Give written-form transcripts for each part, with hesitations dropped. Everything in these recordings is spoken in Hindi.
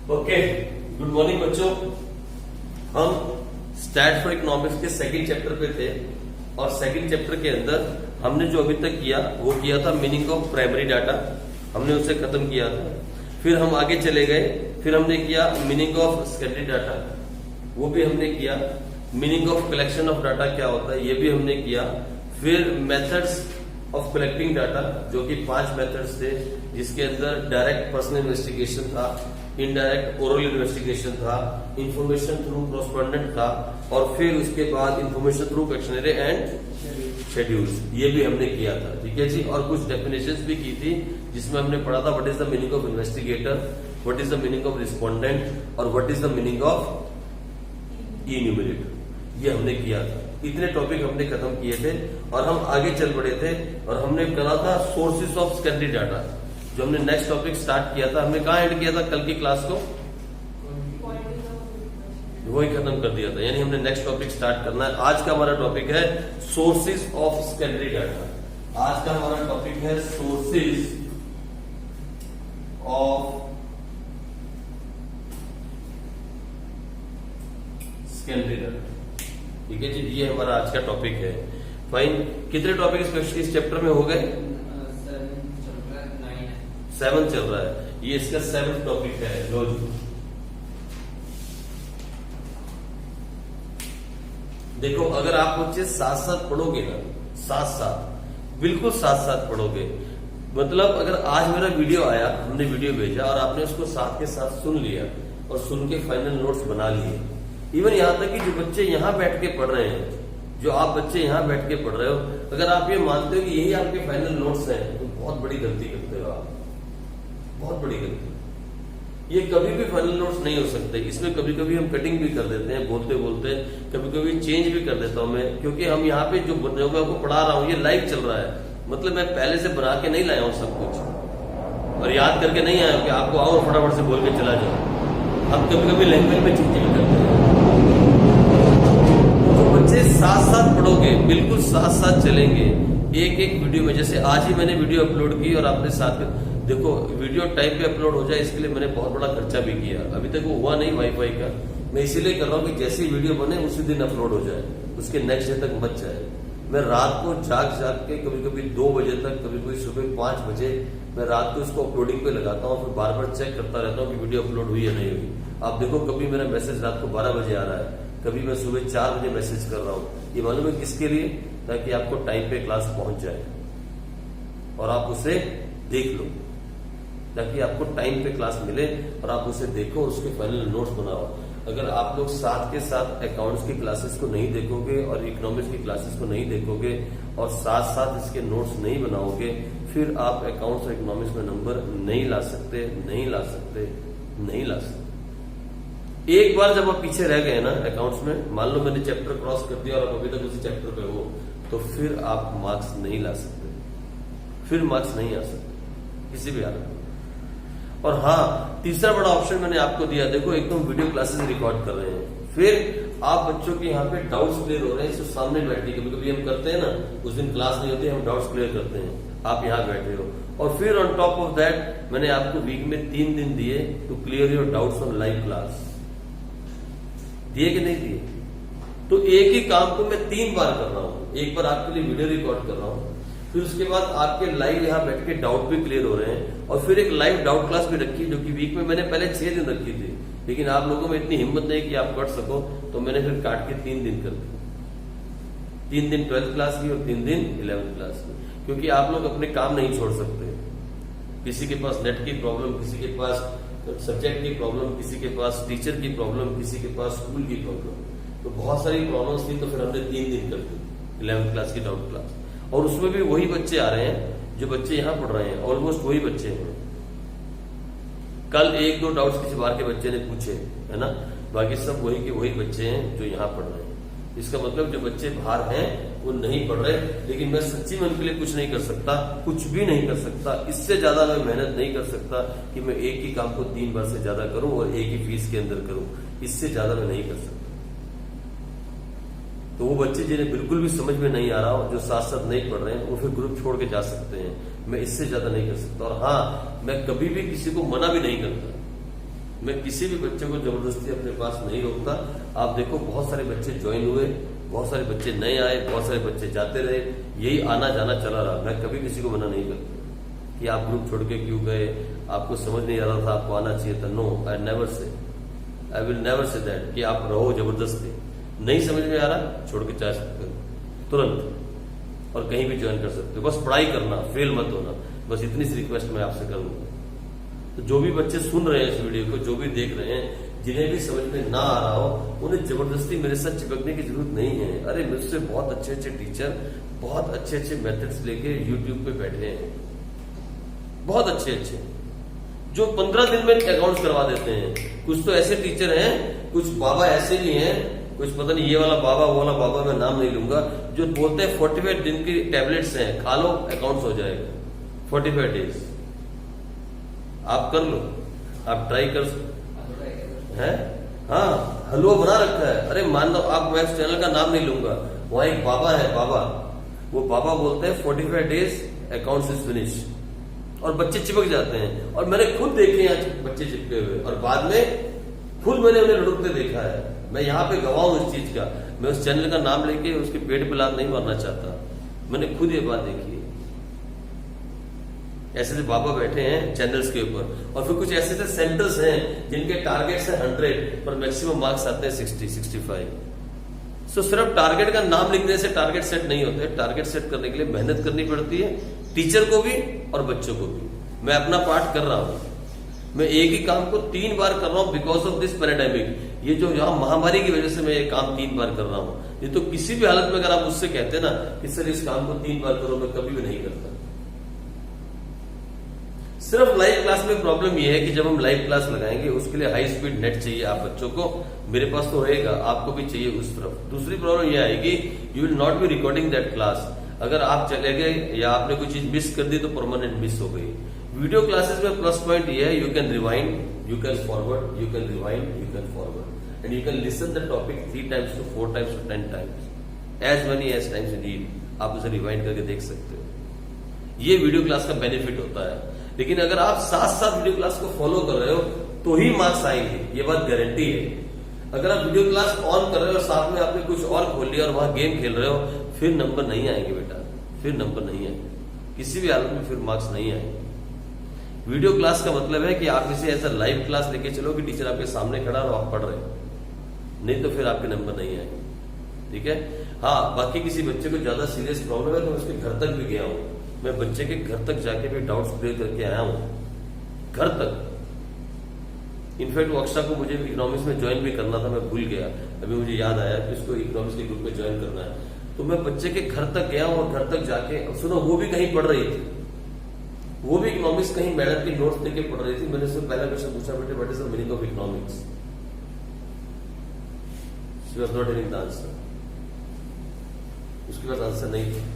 ओके, गुड मॉर्निंग बच्चों। हम स्टैट फॉर इकोनॉमिक्स के सेकंड चैप्टर पे थे और सेकंड चैप्टर के अंदर हमने जो अभी तक किया वो किया था मीनिंग ऑफ प्राइमरी डाटा, हमने उसे खत्म किया था। फिर हम आगे चले गए, फिर हमने किया मीनिंग ऑफ सेकेंडरी डाटा, वो भी हमने किया। Meaning of collection of data क्या होता है ये भी हमने किया। फिर मेथड्स ऑफ कलेक्टिंग डाटा, जो कि 5 मेथड्स थे, जिसके अंदर डायरेक्ट पर्सनल इन्वेस्टिगेशन था, इनडायरेक्ट ओरल इन्वेस्टिगेशन था, इंफॉर्मेशन थ्रू कॉरेस्पॉन्डेंट था, और फिर उसके बाद information through questionnaire and schedules, ये भी हमने किया था। ठीक है जी। और कुछ डेफिनेशंस भी की थी, जिसमें हमने पढ़ा था what is the meaning of investigator, what is the meaning of respondent, और what is the meaning of enumerator, ये हमने किया था। इतने टॉपिक हमने खत्म किए थे और हम आगे चल पड़े थे और हमने करा था सोर्सेज ऑफ सेकेंडरी डाटा, जो हमने नेक्स्ट टॉपिक स्टार्ट किया था। हमने कहाँ एंड किया था कल की क्लास को? वही खत्म कर दिया था, यानी हमने नेक्स्ट टॉपिक स्टार्ट करना है। आज का हमारा टॉपिक है सोर्सेज ऑफ सेकेंडरी डाटा। आज का हमारा टॉपिक है सोर्सेज ऑफ सेकेंडरी डाटा। ठीक है जी, ये हमारा आज का टॉपिक है। फाइन, कितने टॉपिक इस चैप्टर में हो गए? 7 चल रहा है, ये इसका 7th टॉपिक है। लो जी, देखो, अगर आप बच्चे साथ साथ पढ़ोगे ना, साथ बिल्कुल साथ पढ़ोगे, मतलब अगर आज मेरा वीडियो आया, हमने वीडियो भेजा और आपने उसको साथ के साथ सुन लिया और सुन के फाइनल नोट्स बना लिए, इवन यहां तक कि जो बच्चे यहां बैठ के पढ़ रहे हैं, जो आप बच्चे यहां बैठ के पढ़ रहे हो, अगर आप ये मानते हो कि यही आपके फाइनल नोट्स हैं, तो बहुत बड़ी गलती करते हो आप, बहुत बड़ी गलती। ये कभी भी फाइनल नोट्स नहीं हो सकते। इसमें कभी कभी हम कटिंग भी कर देते हैं, बोलते बोलते कभी कभी चेंज भी कर देता हूं मैं, क्योंकि हम यहाँ पे जो आपको पढ़ा रहा हूँ ये लाइव चल रहा है, मतलब मैं पहले से बना के नहीं लाया हूँ सब कुछ और याद करके नहीं आया कि आपको आओ फटाफट से बोल के चला जाओ। हम कभी कभी लैंग्वेज में चेंज भी करते हैं। बच्चे साथ पढ़ोगे, बिल्कुल साथ चलेंगे, एक एक वीडियो में। जैसे आज ही मैंने वीडियो अपलोड की और आपने साथ में देखो, वीडियो टाइम पे अपलोड हो जाए इसके लिए मैंने बहुत बड़ा खर्चा भी किया। अभी तक वो हुआ नहीं वाईफाई का, मैं इसीलिए कर रहा हूँ कि जैसी वीडियो बने उसी दिन अपलोड हो जाए, उसके नेक्स्ट डे तक मत जाए। मैं रात को जाग के कभी 2 बजे तक, कभी सुबह 5 बजे मैं रात को उसको अपलोडिंग पे लगाता हूँ, फिर बार चेक करता रहता हूँ कि वीडियो अपलोड हुई या नहीं हुई। आप देखो, कभी मेरा मैसेज रात को 12 बजे आ रहा है, कभी मैं सुबह 4 बजे मैसेज कर रहा हूँ। ये मालूम है किसके लिए? ताकि आपको टाइम पे क्लास पहुंच जाए और आप उसे देख लो, ताकि आपको टाइम पे क्लास मिले और आप उसे देखो, उसके फाइनल नोट्स बनाओ। अगर आप लोग साथ के साथ अकाउंट्स की क्लासेस को नहीं देखोगे और इकोनॉमिक्स की क्लासेस को नहीं देखोगे और साथ इसके नोट्स नहीं बनाओगे, फिर आप अकाउंट्स और इकोनॉमिक्स में नंबर नहीं ला सकते। एक बार जब आप पीछे रह गए ना अकाउंट्स में, मान लो मैंने चैप्टर क्रॉस कर दिया और अभी तक उसी चैप्टर पे हो, तो फिर आप मार्क्स नहीं ला सकते, फिर मार्क्स नहीं आ सकते किसी भी हालत में। और हाँ, तीसरा बड़ा ऑप्शन मैंने आपको दिया, देखो एकदम वीडियो क्लासेस रिकॉर्ड कर रहे हैं, फिर आप बच्चों के यहाँ पे डाउट्स क्लियर हो रहे हैं, इसको सामने बैठे, कभी हम करते हैं ना, उस दिन क्लास नहीं होती, हम डाउट्स क्लियर करते हैं, आप यहाँ बैठे हो। और फिर ऑन टॉप ऑफ दैट मैंने आपको वीक में 3 दिन दिए to clear your doubts on live class. दिए कि नहीं दिए? तो एक ही काम को मैं 3 बार कर रहा हूँ। एक बार आपके लिए वीडियो रिकॉर्ड कर रहा हूँ, फिर उसके बाद आपके लाइव यहाँ बैठ के डाउट भी क्लियर हो रहे हैं, और फिर एक लाइव डाउट क्लास भी रखी, जो कि वीक में मैंने पहले 6 दिन रखी थी, लेकिन आप लोगों में इतनी हिम्मत नहीं कि आप कर सको, तो मैंने फिर काट के 3 दिन कर दी। 3 दिन 12th क्लास की और 3 दिन 11th क्लास की, क्योंकि आप लोग अपने काम नहीं छोड़ सकते। किसी के पास नेट की प्रॉब्लम, किसी के पास सब्जेक्ट की प्रॉब्लम, किसी के पास टीचर की प्रॉब्लम, किसी के पास स्कूल की प्रॉब्लम, तो बहुत सारी प्रॉब्लम्स थी, तो फिर हमने 3 दिन कर दी 11th क्लास की डाउट क्लास। और उसमें भी वही बच्चे आ रहे हैं जो बच्चे यहाँ पढ़ रहे हैं, ऑलमोस्ट वही बच्चे हैं। कल 1-2 डाउट्स किसी बार के बच्चे ने पूछे, है ना, बाकी सब वही के वही बच्चे हैं जो यहाँ पढ़ रहे हैं। इसका मतलब जो बच्चे बाहर हैं वो नहीं पढ़ रहे, लेकिन मैं सच्ची में उनके लिए कुछ नहीं कर सकता, कुछ भी नहीं कर सकता। इससे ज्यादा मैं मेहनत नहीं कर सकता कि मैं एक ही काम को 3 बार से ज्यादा करूं और एक ही फीस के अंदर करूं, इससे ज्यादा मैं नहीं कर सकता। तो वो बच्चे जिन्हें बिल्कुल भी समझ में नहीं आ रहा हो, जो साथ नहीं पढ़ रहे हैं, वो फिर ग्रुप छोड़ के जा सकते हैं। मैं इससे ज्यादा नहीं कर सकता। और हाँ, मैं कभी भी किसी को मना भी नहीं करता मैं किसी भी बच्चे को जबरदस्ती अपने पास नहीं रोकता। आप देखो बहुत सारे बच्चे ज्वाइन हुए, बहुत सारे बच्चे नए आए, बहुत सारे बच्चे जाते रहे, यही आना जाना चला रहा। मैं कभी किसी को मना नहीं करता कि आप ग्रुप छोड़ के क्यों गए, आपको समझ नहीं आ रहा था, आपको आना चाहिए था। No, I never say, I will never say that कि आप रहो जबरदस्ती। नहीं समझ में आ रहा, छोड़ के जा सकते हो तुरंत, और कहीं भी ज्वाइन कर सकते हो। बस पढ़ाई करना, फेल मत होना, बस इतनी सी रिक्वेस्ट मैं आपसे करूंगा। तो जो भी बच्चे सुन रहे हैं इस वीडियो को, जो भी देख रहे हैं, जिन्हें भी समझ में ना आ रहा हो, उन्हें जबरदस्ती मेरे साथ चिपकने की जरूरत नहीं है। अरे मुझसे बहुत अच्छे अच्छे टीचर, बहुत अच्छे अच्छे मेथड्स लेके यूट्यूब पे बैठे हैं, बहुत अच्छे अच्छे, जो 15 दिन में अकाउंट्स करवा देते हैं। कुछ तो ऐसे टीचर हैं, कुछ बाबा ऐसे भी हैं, कुछ पता नहीं ये वाला बाबा वो वाला बाबा, मैं नाम नहीं लूंगा, जो बोलते हैं 45 दिन की टैबलेट्स हैं, खा लो अकाउंट्स हो जाएगा 45 डेज। आप कर लो, आप ट्राई कर हैं। हाँ, हलवा बना रखा है। अरे मान लो, आप मैं चैनल का नाम नहीं लूंगा, वहां एक बाबा है, बाबा, वो बाबा बोलते हैं 45 डेज अकाउंट्स इज फिनिश, और बच्चे चिपक जाते हैं। और मैंने खुद देखे यहाँ बच्चे चिपके हुए, और बाद में खुद मैंने उन्हें लुढ़कते देखा है। मैं यहाँ पे गवाह हूं इस चीज का। मैं उस चैनल का नाम लेके उसके पेट पे लात नहीं मारना चाहता, मैंने खुद ये बात देखी है। ऐसे ऐसे बाबा बैठे हैं चैनल्स के ऊपर, और फिर कुछ ऐसे ऐसे सेंटर्स हैं जिनके टारगेट्स है 100 पर मैक्सिमम मार्क्स आते हैं 60, 65। सो सिर्फ टारगेट का नाम लिखने से टारगेट सेट नहीं होते। टारगेट सेट करने के लिए मेहनत करनी पड़ती है, टीचर को भी और बच्चों को भी। मैं अपना पार्ट कर रहा हूं, मैं एक ही काम को 3 बार कर रहा हूं बिकॉज ऑफ दिस पैराडाइमिक। ये जो यहाँ महामारी की वजह से मैं ये काम 3 बार कर रहा हूं। ये तो किसी भी हालत में अगर आप मुझसे कहते ना कि सर इस काम को 3 बार करो, मैं कभी भी नहीं करता। सिर्फ लाइव क्लास में प्रॉब्लम यह है कि जब हम लाइव क्लास लगाएंगे उसके लिए हाई स्पीड नेट चाहिए आप बच्चों को, मेरे पास तो रहेगा, आपको भी चाहिए उस तरफ। दूसरी प्रॉब्लम यह आएगी, you will not be recording that class. अगर आप चले गए या आपने कोई चीज मिस कर दी तो परमानेंट मिस हो गई। वीडियो क्लासेस में प्लस पॉइंट ये है, you can rewind, you can forward, you can rewind, you can forward, and you can listen the topic 3 times to 4 times to 10 times, as many as times you need. आप उसे रिवाइंड करके देख सकते हो। ये वीडियो क्लास का बेनिफिट होता है। लेकिन अगर आप साथ साथ वीडियो क्लास को फॉलो कर रहे हो तो ही मार्क्स आएंगे, ये बात गारंटी है। अगर आप वीडियो क्लास ऑन कर रहे हो और साथ में आपने कुछ और खोल लिया और वहां गेम खेल रहे हो, फिर नंबर नहीं आएंगे बेटा, फिर नंबर नहीं आएंगे, किसी भी हालत में फिर मार्क्स नहीं आएंगे। वीडियो क्लास का मतलब है कि आप इसे ऐसा लाइव क्लास लेके चलो कि टीचर आपके सामने खड़ा और आप पढ़ रहे हो, नहीं तो फिर आपके नंबर नहीं आएंगे। ठीक है। हाँ, बाकी किसी बच्चे को ज्यादा सीरियस प्रॉब्लम है तो मैं उसके घर तक भी गया हूं। मैं बच्चे के घर तक जाके भी डाउट्स क्लियर करके आया हूं, घर तक। इनफैक्ट वो अक्षा को मुझे इकोनॉमिक्स में ज्वाइन भी करना था, मैं भूल गया, अभी मुझे याद आया कि उसको इकोनॉमिक्स के ग्रुप में ज्वाइन करना है। तो मैं बच्चे के घर तक गया और घर तक जाके, सुनो, वो भी कहीं पढ़ रही थी, वो भी इकोनॉमिक्स कहीं मैडम की नोट्स लेके पढ़ रही थी। मैंने उससे पहला क्वेश्चन पूछा, बेटे what is the meaning of economics? She was not giving the answer, उसके पास आंसर नहीं था।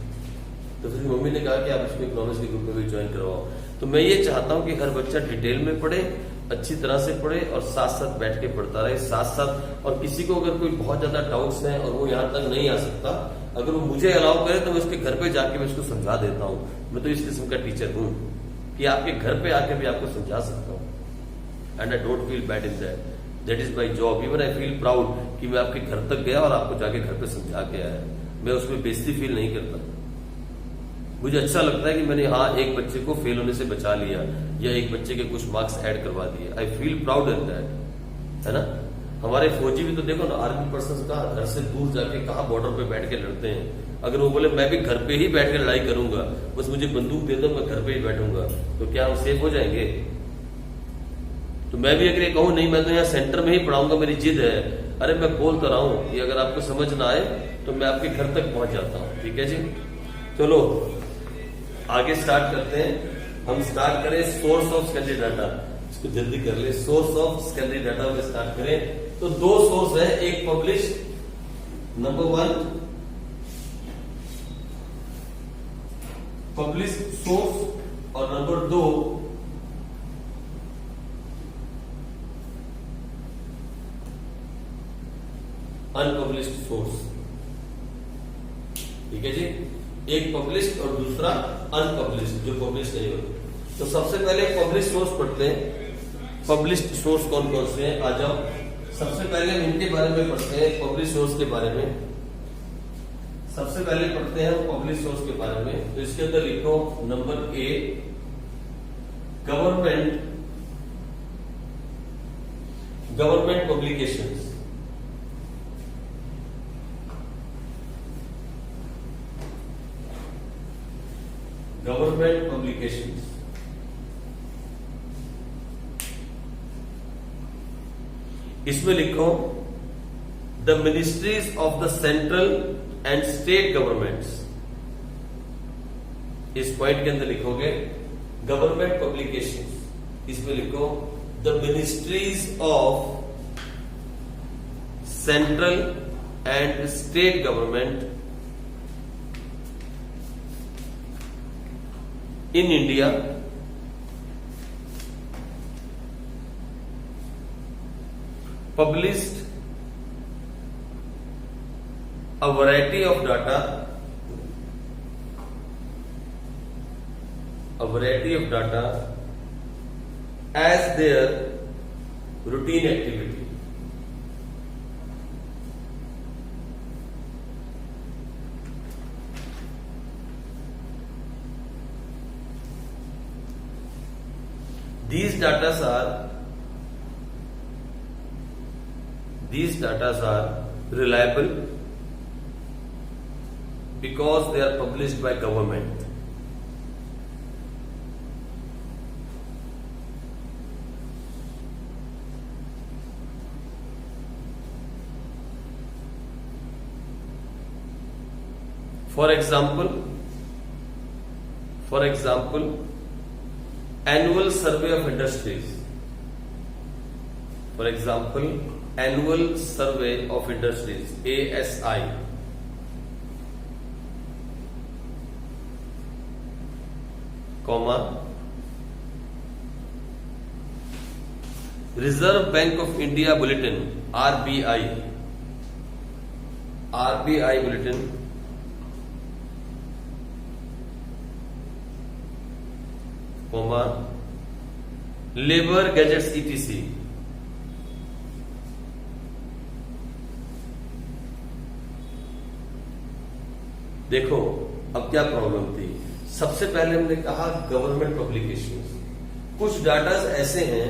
तो फिर मम्मी ने कहा कि आप इसको इकोनॉमिक्स के ग्रुप में भी ज्वाइन करवाओ। तो मैं ये चाहता हूं कि हर बच्चा डिटेल में पढ़े, अच्छी तरह से पढ़े और साथ साथ बैठ के पढ़ता रहे साथ साथ। और किसी को अगर कोई बहुत ज्यादा डाउट्स हैं और वो यहाँ तक नहीं आ सकता, अगर वो मुझे अलाउ करे तो मैं उसके घर पे जाके मैं उसको समझा देता हूँ। मैं तो इस किस्म का टीचर हूँ कि आपके घर पे आके भी आपको समझा सकता हूँ, and I don't feel bad in that, that is my job. Even I feel proud कि मैं आपके घर तक गया और आपको जाके घर पे समझा के आया। मैं उसमें बेइज्जती फील नहीं करता। मुझे अच्छा लगता है कि मैंने हाँ एक बच्चे को फेल होने से बचा लिया या एक बच्चे के कुछ मार्क्स ऐड करवा दिए। I feel proud in that, है ना। हमारे फौजी भी तो देखो ना, आर्मी पर्सन का घर से दूर जाके कहाँ बॉर्डर पे बैठ के लड़ते हैं। अगर वो बोले मैं भी घर पे ही बैठ के लड़ाई करूंगा, बस मुझे बंदूक दे दो, मैं घर पे ही बैठूंगा, तो क्या हम सेफ हो जाएंगे? तो मैं भी अगर कहूँ नहीं मैं तो यहाँ सेंटर में ही पढ़ाऊंगा, मेरी जिद है, अरे मैं बोल तो रहा हूँ कि अगर आपको समझ ना आए तो मैं आपके घर तक पहुंच जाता हूँ। ठीक है जी, चलो आगे स्टार्ट करते हैं। हम स्टार्ट करें सोर्स ऑफ सेकेंडरी डाटा, इसको जल्दी कर ले। सोर्स ऑफ सेकेंडरी डाटा में स्टार्ट करें तो 2 सोर्स है, एक पब्लिश, नंबर 1 पब्लिश सोर्स और नंबर 2 अनपब्लिश्ड सोर्स। ठीक है जी, एक पब्लिश्ड और दूसरा अनपब्लिश्ड, जो पब्लिश नहीं होते। तो सबसे पहले पब्लिश सोर्स पढ़ते हैं। पब्लिश्ड सोर्स कौन कौन से हैं, आ जाओ। सबसे पहले हम इनके बारे में पढ़ते हैं, पब्लिश सोर्स के बारे में। सबसे पहले पढ़ते हैं पब्लिश सोर्स के बारे में। तो इसके अंदर लिखो number A, government publications. Government publications. इसमें लिखो the ministries of the central and state governments. इस पॉइंट के अंदर लिखोगे गवर्नमेंट पब्लिकेशंस। इसमें लिखो the ministries of central and state government in India published a variety of data as their routine activity. These data are reliable because they are published by government. For example, annual survey of industries. For example, annual survey of industries, ASI. Comma, Reserve Bank of India Bulletin, RBI Bulletin. Comma, labour gadgets ETC। देखो अब क्या प्रॉब्लम थी। सबसे पहले हमने कहा गवर्नमेंट पब्लिकेशंस। कुछ डाटा ऐसे हैं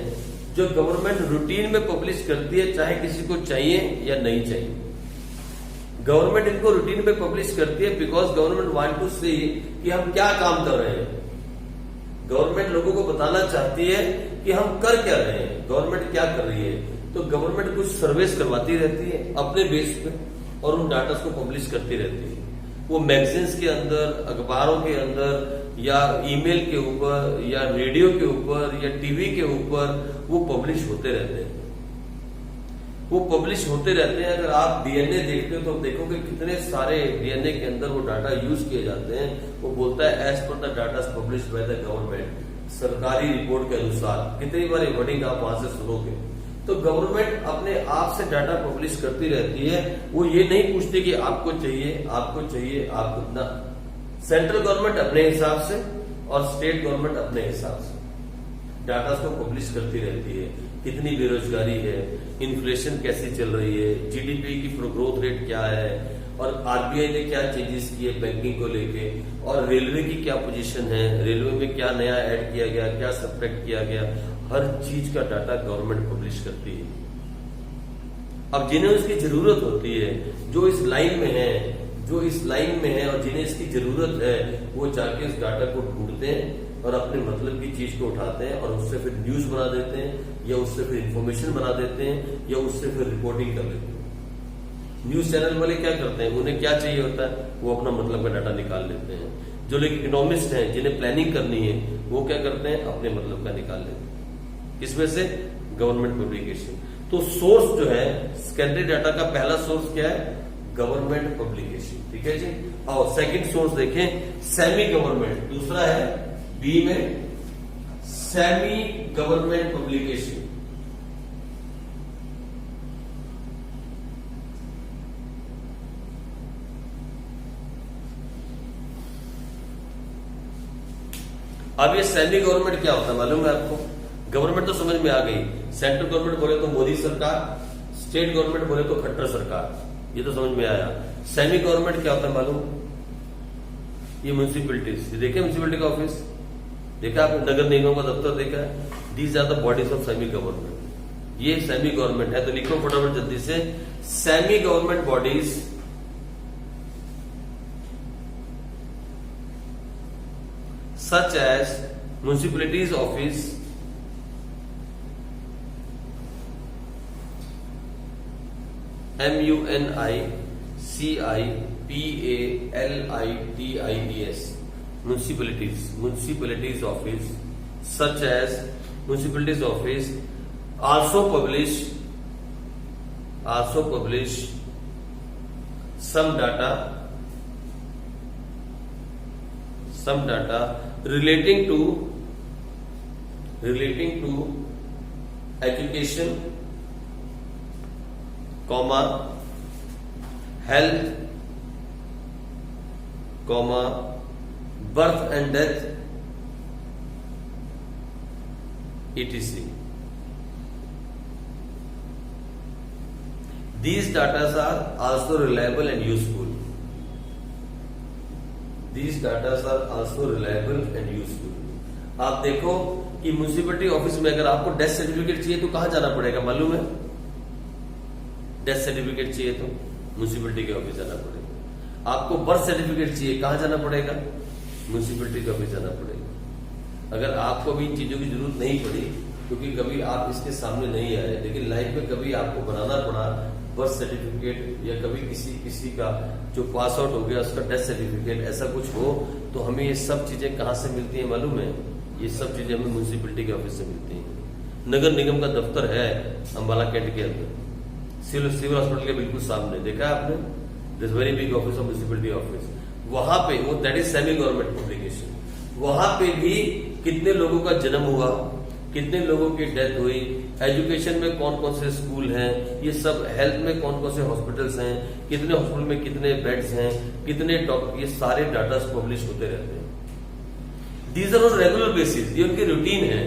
जो गवर्नमेंट रूटीन में पब्लिश करती है, चाहे किसी को चाहिए या नहीं चाहिए। गवर्नमेंट इनको रूटीन में पब्लिश करती है बिकॉज गवर्नमेंट वांट टू सी कि हम क्या काम कर रहे हैं। गवर्नमेंट लोगों को बताना चाहती है कि हम कर क्या रहे हैं, गवर्नमेंट क्या कर रही है। तो गवर्नमेंट कुछ सर्वेस करवाती रहती है अपने बेस पे और उन डाटा को पब्लिश करती रहती है। वो मैगजीन्स के अंदर, अखबारों के अंदर, या ईमेल के ऊपर, या रेडियो के ऊपर, या टीवी के ऊपर वो पब्लिश होते रहते हैं। अगर आप डीएनए देखते हो तो देखोगे कितने सारे डीएनए के अंदर वो डाटा यूज किए जाते हैं। वो बोलता है as per the data published by the government, सरकारी रिपोर्ट के अनुसार। कितनी बार वर्डिंग आप वहां से सुनोगे। तो गवर्नमेंट अपने आप से डाटा पब्लिश करती रहती है। वो ये नहीं पूछती कि आपको चाहिए ना। सेंट्रल गवर्नमेंट अपने हिसाब से और स्टेट गवर्नमेंट अपने हिसाब से डाटा को पब्लिश करती रहती है। कितनी बेरोजगारी है, इन्फ्लेशन कैसी चल रही है, जीडीपी की ग्रोथ रेट क्या है, और आरबीआई ने क्या चेंजेस किए बैंकिंग को लेके, और रेलवे की क्या पोजीशन है, रेलवे में क्या नया ऐड किया गया, क्या सब्ट्रैक्ट किया गया। हर चीज का डाटा गवर्नमेंट पब्लिश करती है। अब जिन्हें उसकी जरूरत होती है, जो इस लाइन में है और जिन्हें इसकी जरूरत है, वो जाके इस डाटा को ढूंढते हैं और अपने मतलब की चीज को उठाते हैं और उससे फिर न्यूज बना देते हैं, या उससे फिर इंफॉर्मेशन बना देते हैं, या उससे फिर रिपोर्टिंग कर लेते हैं। न्यूज चैनल वाले क्या करते हैं, उन्हें क्या चाहिए होता है, वो अपना मतलब का डाटा निकाल लेते हैं। जो लोग इकोनॉमिस्ट हैं, जिन्हें प्लानिंग करनी है, वो क्या करते हैं, अपने मतलब का निकाल लेते हैं। किसमें से, गवर्नमेंट पब्लिकेशन। तो सोर्स जो है सेकेंडरी डाटा का पहला सोर्स क्या है, गवर्नमेंट पब्लिकेशन। ठीक है जी। और सेकंड सोर्स देखें, सेमी गवर्नमेंट। दूसरा है बी में सेमी गवर्नमेंट पब्लिकेशन। अब ये सेमी गवर्नमेंट क्या होता है मालूम है आपको। गवर्नमेंट तो समझ में आ गई, सेंट्रल गवर्नमेंट बोले तो मोदी सरकार, स्टेट गवर्नमेंट बोले तो खट्टर सरकार, ये तो समझ में आया। सेमी गवर्नमेंट क्या होता है मालूम? ये म्यूनिसिपैलिटीज, देखे म्यूनिसिपैलिटी का ऑफिस देखा आपने, नगर निगम का दफ्तर देखा है, these are the bodies of semi government. ये सेमी गवर्नमेंट है, तो लिखो फटाफट जल्दी से, semi government bodies such as municipalities office, municipalities, municipalities office, such as municipalities office also publish some data relating to education, health, birth and death, etc. These data are also reliable and useful. आप देखो कि म्यूनिसिपैलिटी ऑफिस में अगर आपको डेथ सर्टिफिकेट चाहिए तो कहां जाना पड़ेगा मालूम है? डेथ सर्टिफिकेट चाहिए तो म्यूनिसिपैलिटी के ऑफिस जाना पड़ेगा। आपको बर्थ सर्टिफिकेट चाहिए, कहां जाना पड़ेगा? म्यूनिसिपैलिटी के ऑफिस जाना पड़ेगा। अगर आपको भी इन चीजों की जरूरत नहीं पड़ी क्योंकि कभी आप इसके सामने नहीं आए, लेकिन लाइफ में कभी आपको बनाना पड़ा बर्थ सर्टिफिकेट, या कभी किसी का जो पास आउट हो गया उसका डेथ सर्टिफिकेट, ऐसा कुछ हो तो हमें ये सब चीजें कहां से मिलती हैं मालूम है? ये सब चीजें हमें म्यूनिसिपैलिटी के ऑफिस से मिलती हैं। नगर निगम का दफ्तर है अंबाला कैंट के अंदर, सिविल हॉस्पिटल के बिल्कुल सामने, देखा है आपने? This very big office of municipality office. वहां पे वो that is semi government publication. वहां पे भी कितने लोगों का जन्म हुआ, कितने लोगों की डेथ हुई, एजुकेशन में कौन कौन से स्कूल हैं, ये सब, हेल्थ में कौन कौन से हॉस्पिटल्स हैं, कितने हॉस्पिटल में कितने बेड्स हैं, कितने डॉक्टर, ये सारे डाटा पब्लिश होते रहते हैं। These are on regular basis, ये उनकी रूटीन है,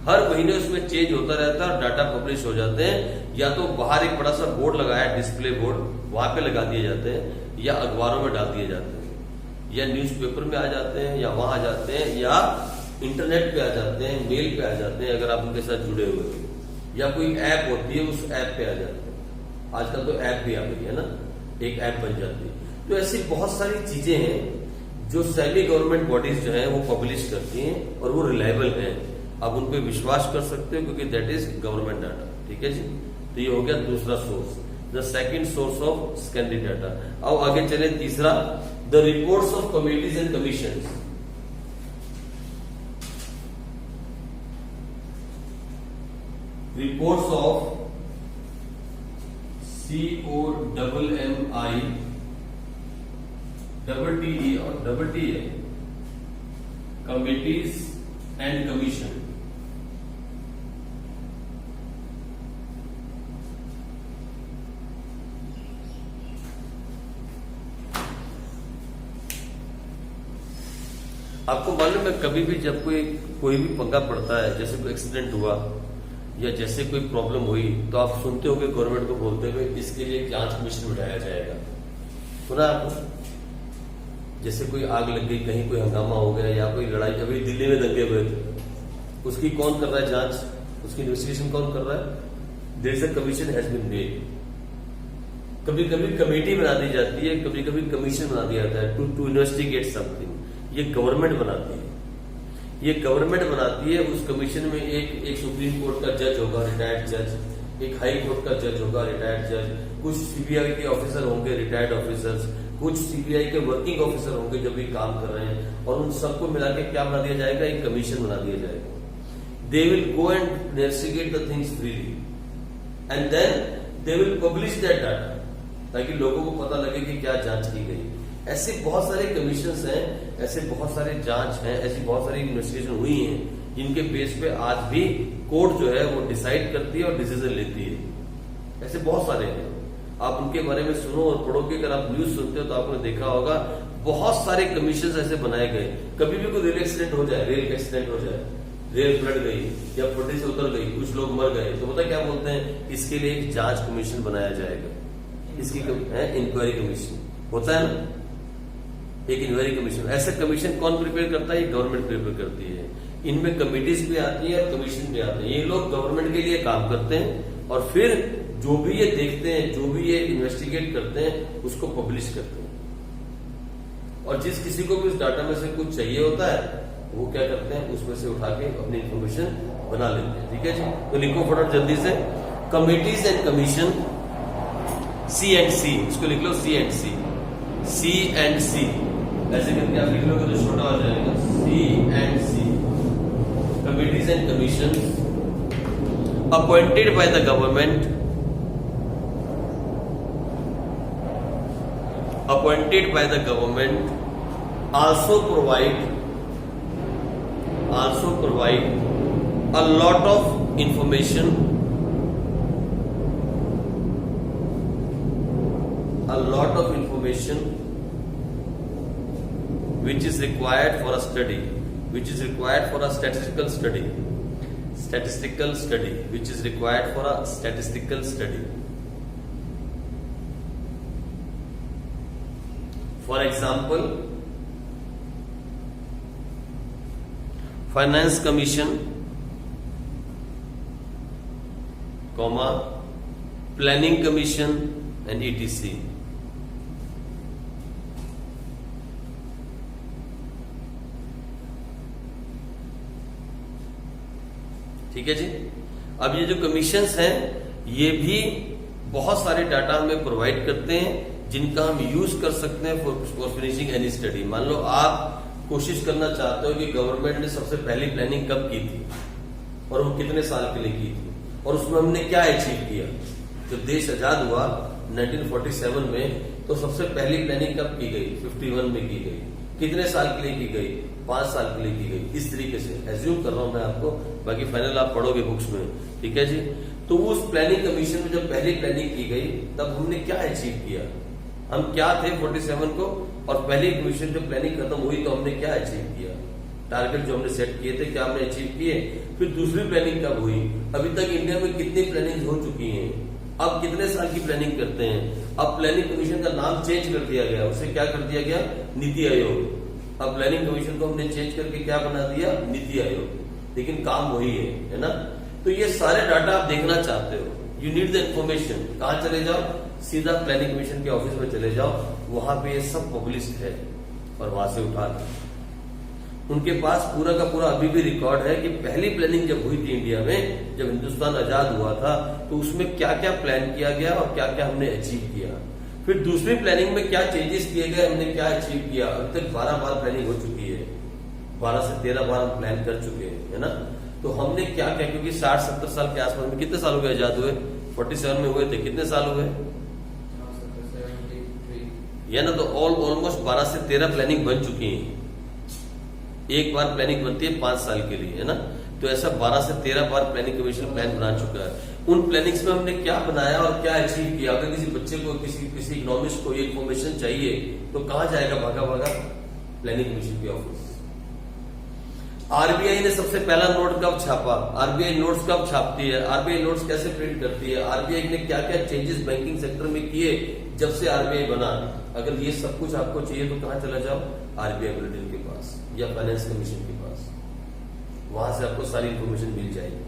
हर महीने उसमें चेंज होता रहता है और डाटा पब्लिश हो जाते हैं। या तो बाहर एक बड़ा सा बोर्ड लगाया, डिस्प्ले बोर्ड, वहां पे लगा दिए जाते हैं, या अखबारों में डाल दिए जाते हैं, या न्यूज़पेपर में आ जाते हैं, या वहां आ जाते हैं, या इंटरनेट पे आ जाते हैं, मेल पे आ जाते हैं अगर आप उनके साथ जुड़े हुए हो, या कोई ऐप होती है उस ऐप पे आ जाते हैं। आजकल तो ऐप भी आ गई है ना, एक ऐप बन जाती है। तो ऐसी बहुत सारी चीजें हैं जो सेमी गवर्नमेंट बॉडीज जो है वो पब्लिश करती हैं और वो रिलायबल हैं, आप उन पे विश्वास कर सकते हो क्योंकि दैट इज गवर्नमेंट डाटा। ठीक है जी, तो ये हो गया दूसरा source, the second source of secondary data. अब आगे चले तीसरा, the reports of committees and commission. Reports of COMMI और डबल टी है, कमिटीज एंड कमीशन। आपको मालूम है कभी भी जब कोई भी पंगा पड़ता है, जैसे कोई एक्सीडेंट हुआ या जैसे कोई प्रॉब्लम हुई, तो आप सुनते हो कि गवर्नमेंट को बोलते हुए इसके लिए जांच कमीशन बिठाया जाएगा। सुना आपने? जैसे कोई आग लग गई, कहीं कोई हंगामा हो गया या कोई लड़ाई, अभी दिल्ली में दंगे हुए थे, उसकी कौन कर रहा है जांच, उसकी इन्वेस्टिगेशन कौन कर रहा है? There is a commission has been made. कभी कभी कमेटी बना दी जाती है, कभी कभी कमीशन बना दिया जाता है टू इन्वेस्टिगेट समथिंग। ये गवर्नमेंट बनाती है, ये गवर्नमेंट बनाती है। उस कमीशन में एक सुप्रीम कोर्ट का जज होगा, रिटायर्ड जज, एक हाई कोर्ट का जज होगा, रिटायर्ड जज, कुछ सीबीआई के ऑफिसर होंगे, रिटायर्ड ऑफिसर्स, कुछ सीबीआई के वर्किंग ऑफिसर होंगे जो भी काम कर रहे हैं, और उन सबको मिला के क्या बना दिया जाएगा? एक कमीशन बना दिया जाएगा। They will go and investigate the things freely and then they will publish that data, ताकि लोगों को पता लगे कि क्या जांच की गई। ऐसे बहुत सारे कमीशंस हैं, ऐसे बहुत सारे जांच हैं, ऐसी बहुत सारी इन्वेस्टिगेशन हुई हैं जिनके बेस पे आज भी कोर्ट जो है वो डिसाइड करती है और डिसीजन लेती है। ऐसे बहुत सारे हैं, आप उनके बारे में सुनो और पढ़ो कि अगर आप न्यूज सुनते हो तो आपने देखा होगा बहुत सारे कमीशन ऐसे बनाए गए। कभी भी कोई रेल एक्सीडेंट हो जाए, रेल का एक्सीडेंट हो जाए, रेल पलट गई या पटरी से उतर गई, कुछ लोग मर गए, तो पता क्या बोलते हैं, इसके लिए एक जांच कमीशन बनाया जाएगा। इसकी इंक्वायरी कमीशन होता है ना, एक इंक्वायरी कमीशन। ऐसा कमीशन कौन प्रिपेयर करता है? ये गवर्नमेंट प्रिपेयर करती है। इनमें कमिटीज भी आती है और कमीशन भी आते हैं। ये लोग गवर्नमेंट के लिए काम करते हैं और फिर जो भी ये देखते हैं, जो भी ये इन्वेस्टिगेट करते हैं, उसको पब्लिश करते हैं। और जिस किसी को भी उस डाटा में से कुछ चाहिए होता है, वो क्या करते हैं, उसमें से उठा के अपनी इंफॉर्मेशन बना लेते हैं। ठीक है जी, तो लिखो फटाफट जल्दी से, कमिटीज एंड कमीशन, C&C, इसको लिख लो C&C, C&C, ऐसे करके आप लिख लोगे तो छोटा हो जाएगा, C&C, committees and commission appointed by the government, appointed by the government, also provide a lot of information, which is required for a study, which is required for a statistical study, which is required for a statistical study. For example, Finance Commission, Planning Commission and etc. ठीक है जी। अब ये जो कमीशंस हैं, ये भी बहुत सारे डाटा हमें प्रोवाइड करते हैं, जिनका हम यूज कर सकते हैं फॉर फिनिशिंग एनी स्टडी। मान लो आप कोशिश करना चाहते हो कि गवर्नमेंट ने सबसे पहली प्लानिंग कब की थी और वो कितने साल के लिए की थी, और उसमें हमने क्या अचीव किया। जब देश आजाद हुआ 1947 में, तो सबसे पहली प्लानिंग कब की गई? 51 में की गई। कितने साल के लिए की गई? 5 साल के लिए की गई। इस तरीके से एज्यूम कर रहा हूं मैं आपको, बाकी फाइनल आप पढ़ोगे बुक्स में। ठीक है जी। तो उस प्लानिंग कमीशन में जब पहली प्लानिंग की गई, तब हमने क्या अचीव किया, हम क्या थे 47 को, और पहली कमीशन जब प्लानिंग खत्म हुई तो हमने क्या अचीव किया, टारगेट जो हमने सेट किए थे क्या हमने अचीव किए। फिर दूसरी प्लानिंग कब हुई, अभी तक इंडिया में कितनी प्लानिंग हो चुकी हैं, अब कितने साल की प्लानिंग करते हैं। अब प्लानिंग कमीशन का नाम चेंज कर दिया गया, उसे क्या कर दिया गया, नीति आयोग। अब प्लानिंग कमीशन को हमने चेंज करके क्या बना दिया, नीति आयोग, लेकिन काम वही है ना। तो ये सारे डाटा आप देखना चाहते हो, यू नीड द इन्फॉर्मेशन, कहां चले जाओ, सीधा प्लानिंग कमीशन के ऑफिस में चले जाओ, वहां पे ये सब पब्लिश्ड है और वहां से उठा लो। उनके पास पूरा का पूरा अभी भी रिकॉर्ड है कि पहली प्लानिंग जब हुई थी इंडिया में, जब हिंदुस्तान आजाद हुआ था, तो उसमें क्या क्या प्लान किया गया और क्या क्या हमने अचीव किया। फिर दूसरी प्लानिंग में क्या चेंजेस किए गए, हमने क्या अचीव किया। अभी तक 12 बार प्लानिंग हो चुकी है, 12 से 13 बार हम प्लान कर चुके हैं, है ना। तो हमने क्या क्या, क्योंकि 60-70 साल के आसपास में, कितने साल हो गए आजाद हुए, 47 में हुए थे, कितने साल हुए, या ना। तो ऑलमोस्ट 12 से 13 प्लानिंग बन चुकी है। एक बार प्लानिंग बनती है 5 साल के लिए, है ना। तो ऐसा 12 से 13 बार प्लानिंग कमीशन प्लान बना चुका है। उन प्लानिंग्स में हमने क्या बनाया और क्या अचीव किया। अगर किसी बच्चे को, किसी इकोनॉमिस्ट को ये इन्फॉर्मेशन चाहिए, तो कहां जाएगा, भागा भागा प्लानिंग कमीशन के ऑफिस। आरबीआई ने सबसे पहला नोट कब छापा, आरबीआई नोट्स कब छापती है, आरबीआई नोट्स कैसे प्रिंट करती है, आरबीआई ने क्या क्या चेंजेस बैंकिंग सेक्टर में किए जब से आरबीआई बना। अगर ये सब कुछ आपको चाहिए तो कहां चला जाओ, आरबीआई बुलेटिन के पास या फाइनेंस कमीशन के पास, वहां से आपको सारी इंफॉर्मेशन मिल जाएगी।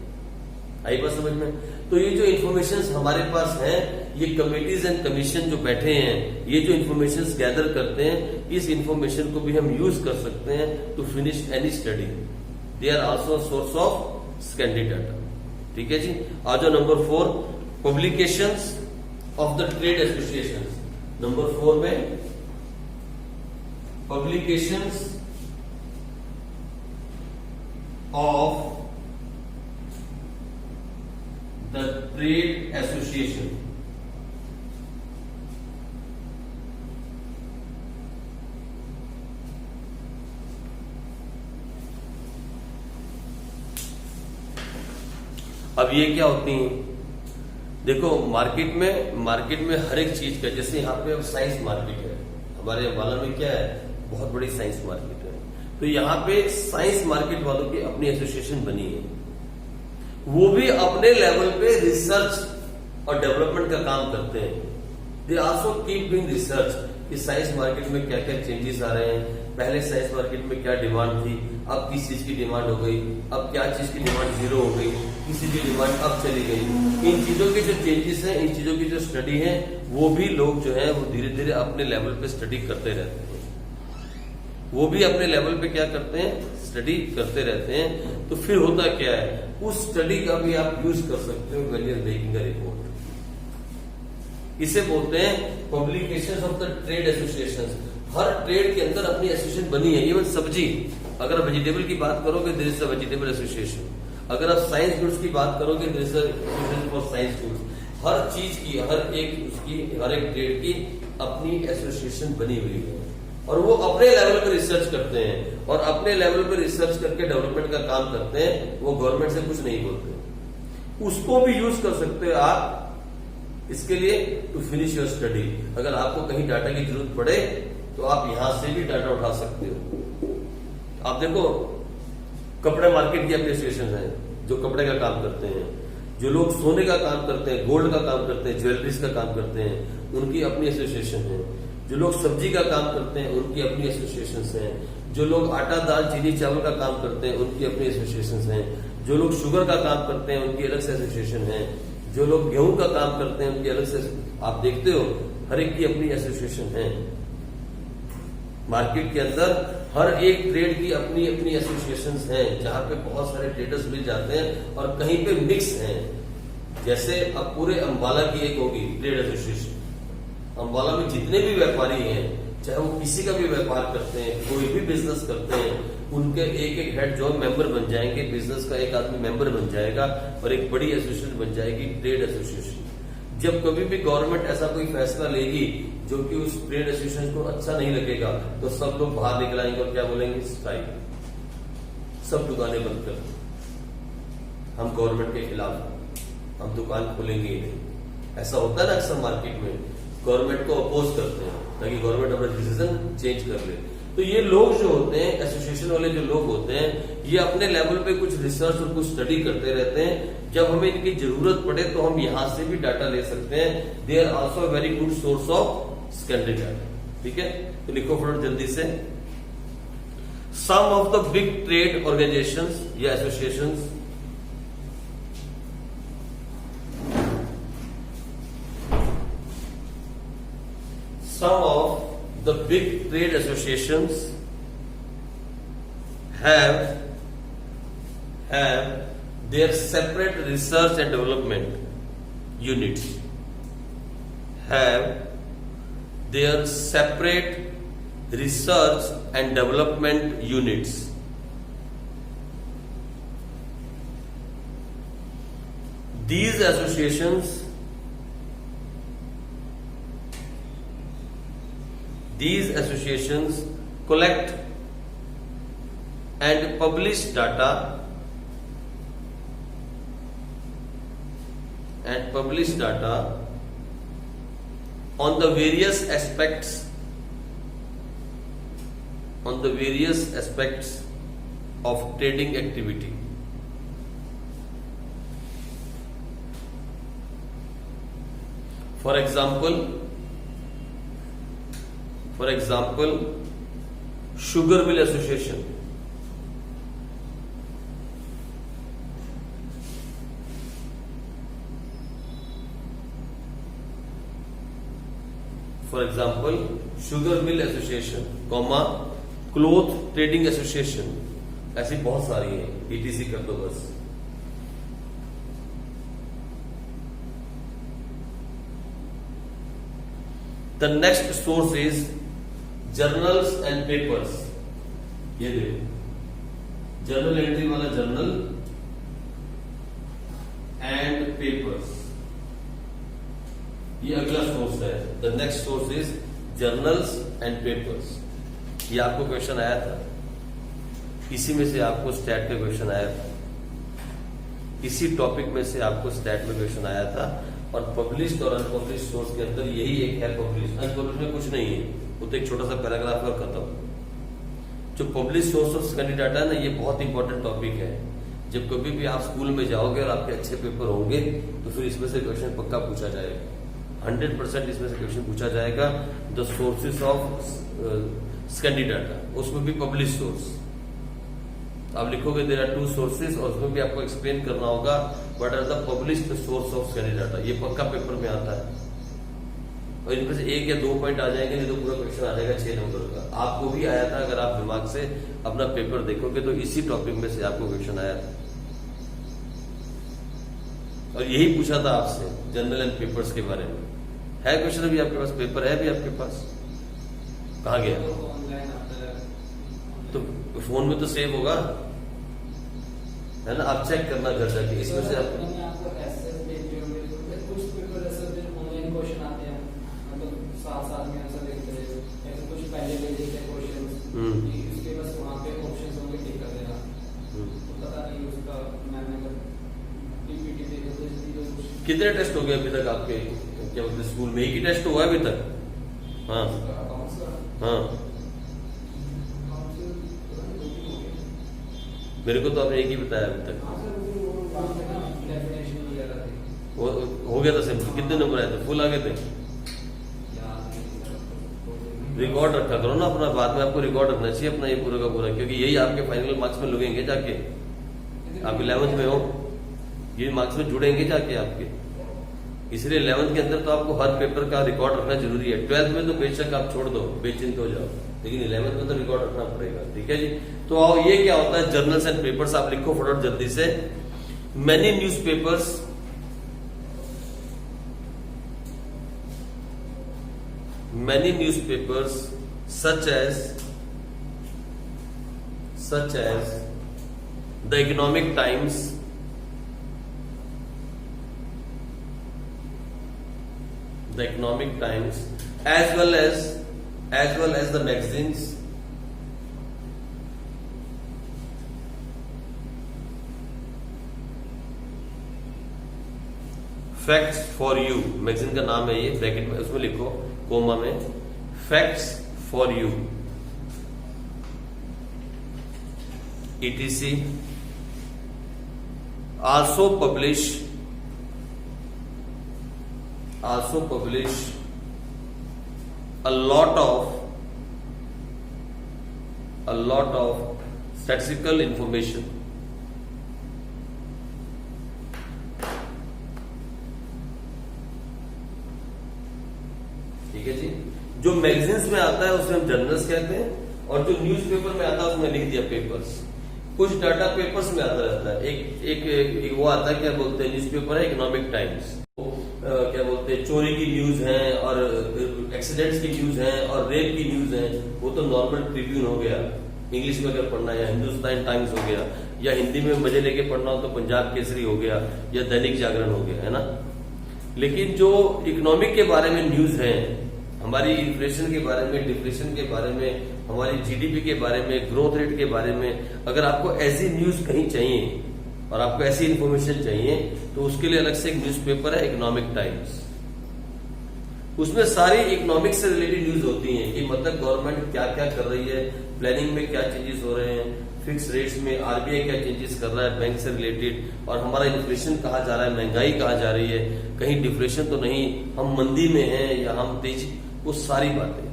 आई बात समझ में। तो ये जो इन्फॉर्मेशन हमारे पास है, ये कमिटीज एंड कमीशन जो बैठे हैं, ये जो इन्फॉर्मेशन गैदर करते हैं, इस इन्फॉर्मेशन को भी हम यूज कर सकते हैं to finish any study. They are also source of secondary data. ठीक है जी। आ जाओ number 4, publications of the trade association. Number 4 में publications of the trade association. अब ये क्या होती हैं, देखो मार्केट में हर एक चीज का, जैसे यहाँ पे अब साइंस मार्केट है, हमारे अम्बाला में क्या है, बहुत बड़ी साइंस मार्केट है। तो यहाँ पे साइंस मार्केट वालों की अपनी एसोसिएशन बनी है, वो भी अपने लेवल पे रिसर्च और डेवलपमेंट का काम करते हैं। They also keep doing research कि साइंस मार्केट में क्या क्या चेंजेस आ रहे हैं, पहले साइंस मार्केट में क्या डिमांड थी, अब किस चीज की डिमांड हो गई, अब क्या चीज की डिमांड जीरो हो गई, किसी की डिमांड अब चली गई। इन चीजों के जो चेंजेस हैं, इन चीजों की जो स्टडी है, वो भी लोग जो है वो धीरे धीरे अपने लेवल पे स्टडी करते रहते हैं। वो भी अपने लेवल पे क्या करते हैं, स्टडी करते रहते हैं। तो फिर होता क्या है, उस स्टडी का भी आप यूज कर सकते हो when you are making a report. इसे बोलते हैं publication of the trade association. हर ट्रेड के अंदर अपनी एसोसिएशन बनी है। इवन सब्जी, अगर आप वेजिटेबल की बात करोगे there is a vegetable association, अगर आप साइंस गुड्स की बात करोगे there is a association for science goods. हर चीज की, हर एक ट्रेड की अपनी एसोसिएशन बनी हुई है और वो अपने लेवल पर रिसर्च करते हैं और अपने लेवल पर रिसर्च करके डेवलपमेंट का काम करते हैं। वो गवर्नमेंट से कुछ नहीं बोलते। उसको भी यूज कर सकते हो आप इसके लिए टू फिनिश योर स्टडी। अगर आपको कहीं डाटा की जरूरत पड़े तो आप यहां से भी डाटा उठा सकते हो। आप देखो, कपड़े मार्केट की अपनी एसोसिएशन है जो कपड़े का काम करते हैं, जो लोग सोने का काम करते हैं, गोल्ड का काम करते हैं, ज्वेलरीज का काम करते हैं, उनकी अपनी एसोसिएशन है। जो लोग सब्जी का काम करते हैं उनकी अपनी एसोसिएशन हैं। जो लोग आटा दाल चीनी चावल का काम करते हैं उनकी अपनी एसोसिएशन हैं। जो लोग शुगर का काम करते हैं उनकी अलग से एसोसिएशन है। जो लोग गेहूं का काम करते हैं उनकी अलग से, आप देखते हो हर एक की अपनी एसोसिएशन है। मार्केट के अंदर हर एक ट्रेड की अपनी अपनी एसोसिएशन हैं, जहां पे बहुत सारे ट्रेडर्स मिल जाते हैं और कहीं पे मिक्स हैं। जैसे अब पूरे अंबाला की एक होगी ट्रेड एसोसिएशन। अंबाला में जितने भी व्यापारी हैं, चाहे वो किसी का भी व्यापार करते हैं, कोई भी बिजनेस करते हैं, उनके एक एक हेड जो मेंबर बन जाएंगे, बिजनेस का एक आदमी मेंबर बन जाएगा और एक बड़ी एसोसिएशन बन जाएगी ट्रेड एसोसिएशन। जब कभी भी गवर्नमेंट ऐसा कोई फैसला लेगी जो कि उस ट्रेड एसोसिएशन को अच्छा नहीं लगेगा, तो सब लोग बाहर निकल आएंगे और क्या बोलेंगे, स्ट्राइक, सब दुकानें बंद कर दो, हम गवर्नमेंट के खिलाफ, हम दुकान खोलेंगे ही नहीं। ऐसा होता है ना अक्सर मार्केट में, गवर्नमेंट को अपोज करते हैं ताकि गवर्नमेंट अपना डिसीजन चेंज कर ले। तो ये लोग जो होते हैं, एसोसिएशन वाले जो लोग होते हैं, ये अपने लेवल पे कुछ रिसर्च और कुछ स्टडी करते रहते हैं। जब हमें इनकी जरूरत पड़े तो हम यहां से भी डाटा ले सकते हैं। They are also very good source of secondary data. ठीक है, तो लिखो फटाफट जल्दी से। Some of the big trade organisations या associations some of the big trade associations have their separate research and development units, have their separate research and development units. These associations collect and publish data on the various aspects of trading activity. For example, Sugar Mill Association. For example, Sugar Mill Association, Cloth Trading Association. ऐसी बहुत सारी है, ETC कर दो बस। The next source is journals and papers. ये देखो, जर्नल एंट्री वाला जर्नल एंड पेपर्स, ये अगला सोर्स है। The next source is journals and papers. ये आपको क्वेश्चन आया था, इसी में से आपको स्टैट का क्वेश्चन आया था, इसी टॉपिक में से आपको स्टैट में क्वेश्चन आया था। और पब्लिश्ड और अनपब्लिश्ड सोर्स के अंदर यही एक है पब्लिश। अनपब्लिश में कुछ नहीं है, वो तो एक छोटा सा पैराग्राफ और खत्म। जो publish source of secondary data है ना, ये बहुत इंपॉर्टेंट टॉपिक है। जब कभी भी आप स्कूल में जाओगे और आपके अच्छे पेपर होंगे तो फिर इसमें से क्वेश्चन पक्का पूछा जाएगा, 100% इसमें से क्वेश्चन पूछा जाएगा। The sources of secondary data, उसमें भी पब्लिश सोर्स आप लिखोगे, देयर आर 2 सोर्सेस, और उसमें भी आपको एक्सप्लेन करना होगा what are the published source of secondary data. ये पक्का पेपर में आता है, और इनमें से 1 या 2 पॉइंट आ जाएंगे, नहीं तो पूरा क्वेश्चन आ जाएगा 6 नंबर का। आपको भी आया था, अगर आप दिमाग से अपना पेपर देखोगे तो इसी टॉपिक में से आपको क्वेश्चन आया था, और यही पूछा था आपसे जनरल एंड पेपर्स के बारे में। है क्वेश्चन अभी आपके पास, पेपर है अभी आपके पास? कहाँ गया? तो फोन में तो सेव होगा, है ना? आप चेक करना घर जाके, इसमें से आप साथ में आंसर देखते हैं, ऐसे कुछ पहले ले लेते हैं क्वेश्चंस, उसके बस वहाँ पे ऑप्शंस होंगे, टिक कर देना। तो पता नहीं उसका मैंने अगर पीपीटी देखो तो कुछ। कितने टेस्ट हो गए अभी तक आपके, क्या बोलते हैं, स्कूल में? एक ही टेस्ट हुआ अभी तक? हाँ हाँ, मेरे को तो आपने एक ही बताया अभी तक। वो हो गया था सिंपल। कितने नंबर आए थे? फुल आ गए थे? रिकॉर्ड रखा करो ना अपना, बाद में आपको रिकॉर्ड रखना चाहिए अपना ये पूरा का पूरा, क्योंकि यही आपके फाइनल मार्क्स में लगेंगे जाके। आप 11th में हो, ये मार्क्स में जुड़ेंगे जाके आपके, इसलिए 11th के अंदर तो आपको हर पेपर का रिकॉर्ड रखना जरूरी है। 12th में तो बेशक आप छोड़ दो, बेचिंत हो जाओ, लेकिन 11th में तो रिकॉर्ड रखना पड़ेगा। ठीक है जी। तो आओ, ये क्या होता है जर्नल्स एंड पेपर्स, आप लिखो फटाफट जल्दी से। Many newspapers such as the Economic Times, as well as the magazines, facts for you, magazine का नाम है ये, ब्रैकेट में उसमें लिखो कोमा में, facts for you, etc. also publish a lot of statistical information. ठीक है जी। जो मैगजीन्स में आता है उसे हम जर्नल्स कहते हैं, और जो न्यूज़पेपर में आता है उसमें लिख दिया पेपर्स। कुछ डाटा पेपर्स में आता रहता है, एक वो आता है, क्या बोलते हैं, न्यूज़पेपर है इकोनॉमिक टाइम्स, क्या बोलते हैं, चोरी की न्यूज है और एक्सीडेंट्स की न्यूज है और रेप की न्यूज है, वो तो नॉर्मल ट्रिब्यून हो गया इंग्लिश में अगर पढ़ना, या हिंदुस्तान टाइम्स हो गया, या हिंदी में मजे लेके पढ़ना हो तो पंजाब केसरी हो गया, या दैनिक जागरण हो गया, है ना। लेकिन जो इकोनॉमिक के बारे में न्यूज है, हमारी इन्फ्लेशन के बारे में, डिप्रेशन के बारे में, हमारी जीडीपी के बारे में, ग्रोथ रेट के बारे में, अगर आपको ऐसी न्यूज कहीं चाहिए और आपको ऐसी इंफॉर्मेशन चाहिए तो उसके लिए अलग से एक न्यूज़पेपर है इकोनॉमिक टाइम्स। उसमें सारी इकोनॉमिक्स से रिलेटेड न्यूज होती हैं कि मतलब गवर्नमेंट क्या क्या कर रही है, प्लानिंग में क्या चेंजेस हो रहे हैं, फिक्स रेट्स में आरबीआई क्या चेंजेस कर रहा है बैंक से रिलेटेड, और हमारा इन्फ्लेशन कहाँ जा रहा है, महंगाई कहाँ जा रही है, कहीं डिप्रेशन तो नहीं, हम मंदी में हैं या हम तेजी, वो सारी बातें,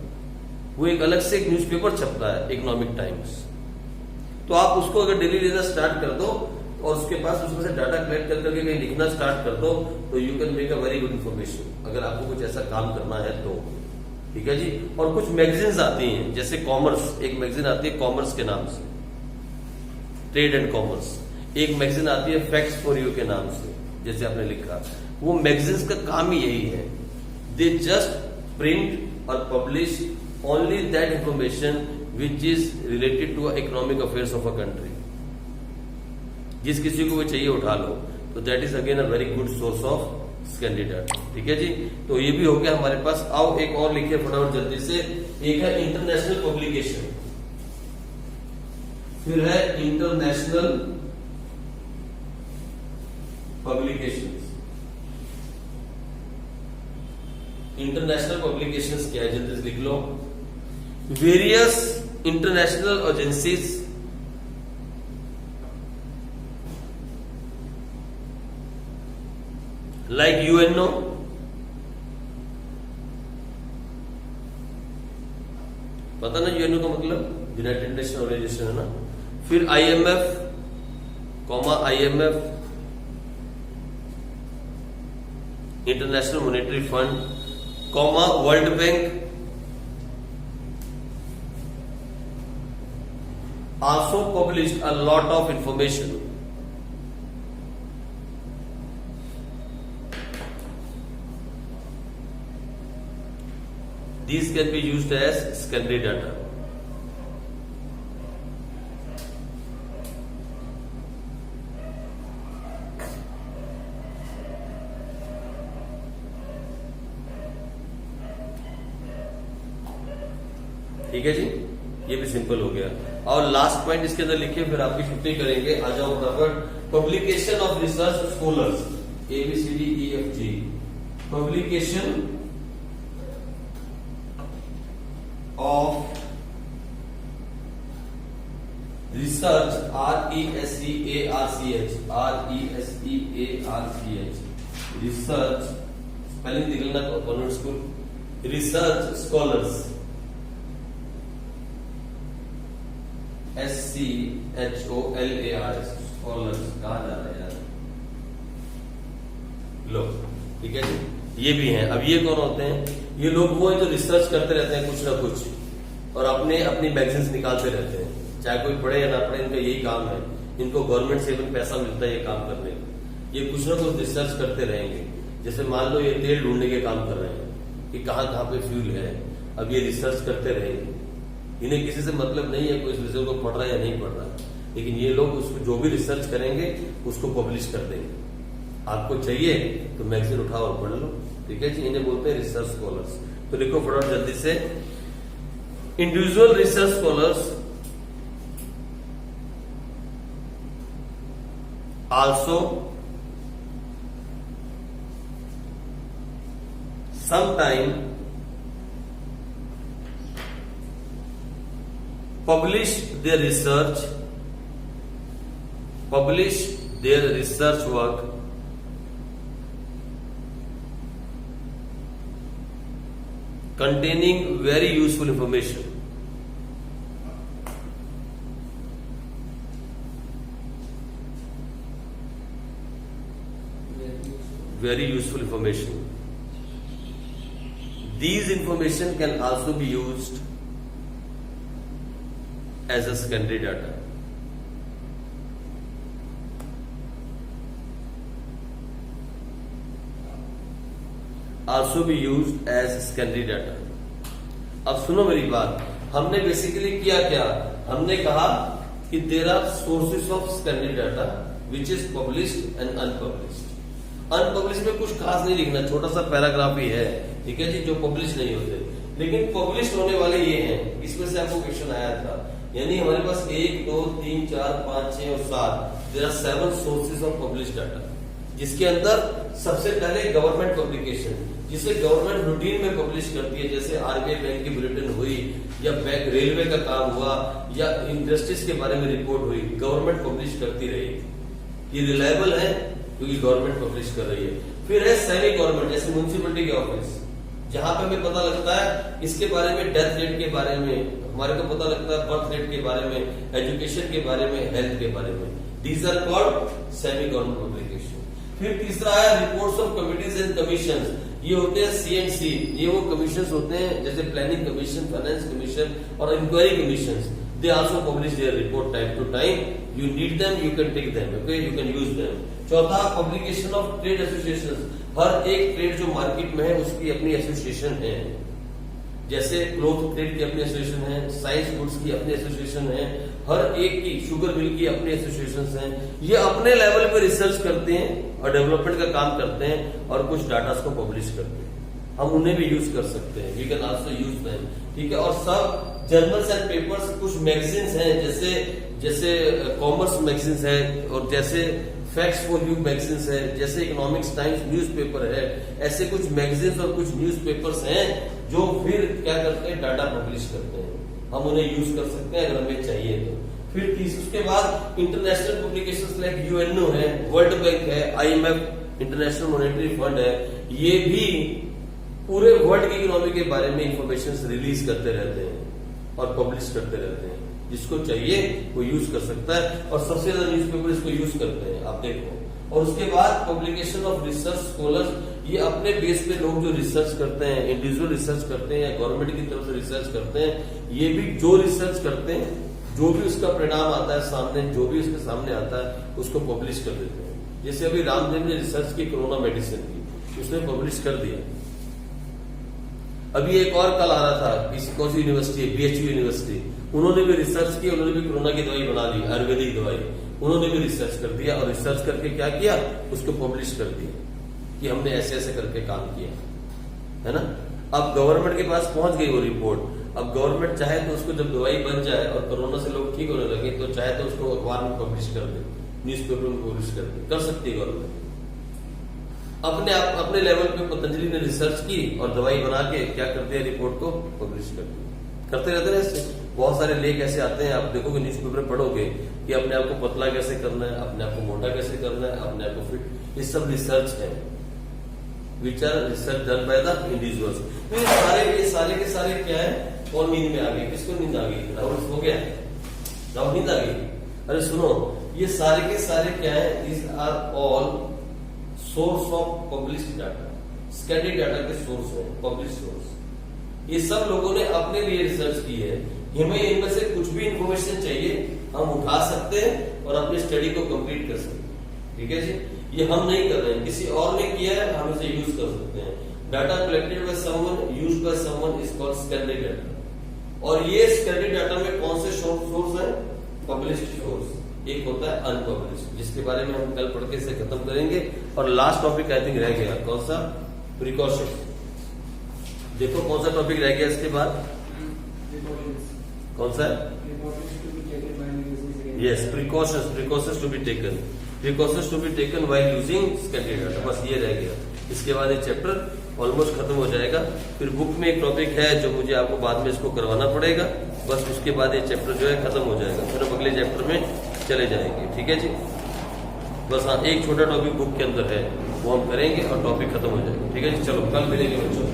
वो एक अलग से एक न्यूज़पेपर छपता है इकोनॉमिक टाइम्स। तो आप उसको अगर डेली लेना स्टार्ट कर दो और उसके पास उसमें से डाटा कलेक्ट कर करके कहीं लिखना स्टार्ट कर दो तो you can make a very good information, अगर आपको कुछ ऐसा काम करना है तो। ठीक है जी। और कुछ मैगजीन्स आती हैं, जैसे कॉमर्स, एक मैगजीन आती है कॉमर्स के नाम से, ट्रेड एंड कॉमर्स। एक मैगजीन आती है फैक्ट्स फॉर यू के नाम से, जैसे आपने लिखा। वो मैगजीन्स का काम ही यही है, दे जस्ट प्रिंट और publish only that information which is related to economic affairs of a country. जिस किसी को वो चाहिए उठा लो, तो that is again a very good source of secondary data. ठीक है जी। तो ये भी हो गया हमारे पास। आओ एक और लिखिए फटाफट जल्दी से। एक है इंटरनेशनल पब्लिकेशन, फिर है इंटरनेशनल पब्लिकेशन। इंटरनेशनल पब्लिकेशंस क्या है, जल्दी से लिख लो। Various international agencies like UNO, पता ना यूएनओ का मतलब यूनाइटेड नेशन ऑर्गेनाइजेशन है ना। फिर IMF, IMF, international monetary fund, world bank, also published a lot of information. These can be used as secondary data. ठीक है जी, ये भी सिंपल हो गया। और लास्ट पॉइंट इसके अंदर लिखिए, फिर आपकी छुट्टी करेंगे। आ जाओ फटाफट। Publication of research scholars, ABCDEFG। Publication of research, RESEARCH, research, spelling निकलना convent school, research scholars, SCHOLARS, scholars. कहा जा रहा है यार, लो ठीक है जी, ये भी हैं। अब ये कौन होते हैं? ये लोग वो हैं जो रिसर्च करते रहते हैं कुछ ना कुछ, और अपनी मैगजीन्स निकालते रहते हैं, चाहे कोई पढ़े या ना पढ़े, इनका यही काम है। इनको गवर्नमेंट से भी पैसा मिलता है ये काम करने का। ये कुछ ना कुछ रिसर्च करते रहेंगे। जैसे मान लो ये तेल ढूंढने के काम कर रहे हैं कि कहाँ कहाँ पे फ्यूल है, अब ये रिसर्च करते रहेंगे। इन्हें किसी से मतलब नहीं है कोई इस विषय को पढ़ रहा है या नहीं पढ़ रहा, लेकिन ये लोग उसको जो भी रिसर्च करेंगे उसको पब्लिश कर देंगे। आपको चाहिए तो मैगजीन उठाओ और पढ़ लो, ठीक है जी। इन्हें बोलते हैं रिसर्च स्कॉलर्स। तो लिखो फटाफट जल्दी से। Individual research scholars also sometime publish their research work containing very useful information, These information can also be used as a secondary data. अब सुनो मेरी बात, हमने बेसिकली किया क्या? हमने कहा कि there are sources of secondary data which is published and unpublished. Unpublish में कुछ खास नहीं लिखना, छोटा सा पैराग्राफ ही है, ठीक है जी, जो पब्लिश नहीं होते। लेकिन पब्लिश होने वाले ये हैं, इसमें से आपको क्वेश्चन आया था। यानी हमारे पास 1, 2, 3, 4, 5, 6 और 7 there are 7 sources of publish data, जिसके अंदर सबसे पहले गवर्नमेंट पब्लिकेशन, जिसे गवर्नमेंट रूटीन में पब्लिश करती है, जैसे RBI बैंक की बुलेटिन हुई, या रेलवे का काम हुआ, या इंडस्ट्रीज के बारे में रिपोर्ट हुई, गवर्नमेंट पब्लिश करती रहेगी। ये रिलायबल है क्योंकि गवर्नमेंट पब्लिश कर रही है। फिर है सेमी गवर्नमेंट, जैसे म्युनिसिपैलिटी के ऑफिस, जहां पे हमें पता लगता है इसके बारे में, डेथ रेट के बारे में हमारे को पता लगता है, बर्थ रेट के बारे में, एजुकेशन के बारे में, हेल्थ के बारे में। These are called semi government publication. फिर तीसरा है reports of committees and commissions. ये होते हैं CNC, ये वो कमीशन होते हैं जैसे प्लानिंग कमीशन, फाइनेंस कमीशन और inquiry commission. They also publish their report time to time. You need them, you can take them, okay? You can use them. चौथा, पब्लिकेशन ऑफ ट्रेड एसोसिएशन। हर एक ट्रेड जो मार्केट में है उसकी अपनी एसोसिएशन है, जैसे क्लोथ ट्रेड की अपनी एसोसिएशन है, साइंस गुड्स की अपनी एसोसिएशन है, हर एक की, शुगर मिल की अपनी एसोसिएशन है। ये अपने लेवल पे रिसर्च करते हैं और डेवलपमेंट का काम करते हैं और कुछ डाटा को पब्लिश करते हैं। हम उन्हें भी यूज कर सकते हैं, we can also use them, ठीक है। और सब जर्नल्स एंड पेपर्स, कुछ मैगजीन्स हैं जैसे कॉमर्स मैगजीन्स है, और जैसे फैक्ट्स फॉर यू मैगजीन्स है, जैसे इकोनॉमिक्स टाइम्स न्यूज़पेपर है। ऐसे कुछ मैगजीन्स और कुछ न्यूज़पेपर्स हैं जो फिर क्या करते हैं, डाटा पब्लिश करते हैं। हम उन्हें यूज कर सकते हैं अगर हमें चाहिए तो। फिर उसके बाद इंटरनेशनल पब्लिकेशंस लाइक यूएनओ है, वर्ल्ड बैंक है, IMF इंटरनेशनल मॉनेटरी फंड है, ये भी पूरे वर्ल्ड की इकोनॉमी के बारे में इंफॉर्मेशन रिलीज करते रहते हैं और पब्लिश करते रहते हैं। जिसको चाहिए वो यूज कर सकता है और सबसे ज्यादा न्यूज़पेपर इसको यूज करते हैं, आप देखो। और उसके बाद पब्लिकेशन ऑफ रिसर्च स्कॉलर्स, ये अपने बेस पे लोग जो रिसर्च करते हैं, इंडिविजुअल रिसर्च करते हैं या गवर्नमेंट की तरफ से रिसर्च करते हैं, ये भी जो रिसर्च करते हैं, जो भी उसका परिणाम आता है सामने, जो भी उसके सामने आता है उसको पब्लिश कर देते हैं। जैसे अभी रामदेव ने रिसर्च की कोरोना मेडिसिन की, उसने पब्लिश कर दिया। अभी एक और कल आ रहा था, कौन सी यूनिवर्सिटी, BHU यूनिवर्सिटी, उन्होंने भी रिसर्च की, उन्होंने भी कोरोना की दवाई बना ली, आयुर्वेदिक दवाई, उन्होंने भी रिसर्च कर दिया और रिसर्च करके क्या किया, उसको पब्लिश कर दिया कि हमने ऐसे ऐसे करके काम किया, है ना। अब गवर्नमेंट के पास पहुंच गई वो रिपोर्ट। अब गवर्नमेंट चाहे तो उसको जब दवाई बन जाए और कोरोना से लोग ठीक होने लगे तो चाहे तो उसको अखबार में पब्लिश कर दे, न्यूज़पेपर में पब्लिश कर सकती है गवर्नमेंट। अपने लेवल पे पतंजलि ने रिसर्च की और दवाई बना के क्या कर दिया, रिपोर्ट को पब्लिश कर दिया। करते रहते हैं ऐसे बहुत सारे लेख ऐसे आते हैं, आप देखोगे न्यूज़पेपर पढ़ोगे कि अपने आप को पतला कैसे करना है, अपने आप को मोटा कैसे करना है, अपने आप को फिट, ये सब रिसर्च है, which are research done by the individuals. तो ये सारे के सारे क्या है, कौन नींद में आ गई, किसको नींद आ गई, राहुल हो गया, राहुल नींद आ गई। अरे सुनो, ये सारे के सारे क्या है, these are all source of published data, study data के सोर्स है, पब्लिश सोर्स। ये सब लोगों ने अपने लिए रिसर्च की है। हमें इनमें से कुछ भी इंफॉर्मेशन चाहिए हम उठा सकते हैं और अपनी स्टडी को कंप्लीट कर सकते हैं, ठीक है जी। ये हम नहीं कर रहे हैं, किसी और ने किया है, हम इसे यूज कर सकते हैं। Data collected by someone, used by someone is called study data. और ये स्टडी डाटा में कौन से सोर्स है, पब्लिश्ड सोर्स, एक होता है अनपब्लिश्ड, जिसके बारे में हम कल पढ़ के इसे खत्म करेंगे। और लास्ट टॉपिक आई थिंक रह गया, कौन सा, प्रिकॉशन। देखो कौन सा टॉपिक रह गया इसके बाद, कौन सा है, yes, precautions to be taken while using study data, बस ये रह गया। इसके बाद ये चैप्टर ऑलमोस्ट खत्म हो जाएगा। फिर बुक में एक टॉपिक है जो मुझे आपको बाद में इसको करवाना पड़ेगा, बस उसके बाद ये चैप्टर जो है खत्म हो जाएगा, फिर हम अगले चैप्टर में चले जाएंगे, ठीक है जी। बस हाँ, एक छोटा टॉपिक बुक के अंदर है, वो हम करेंगे और टॉपिक खत्म हो जाएगा, ठीक है जी। चलो कल मिलेंगे बच्चों।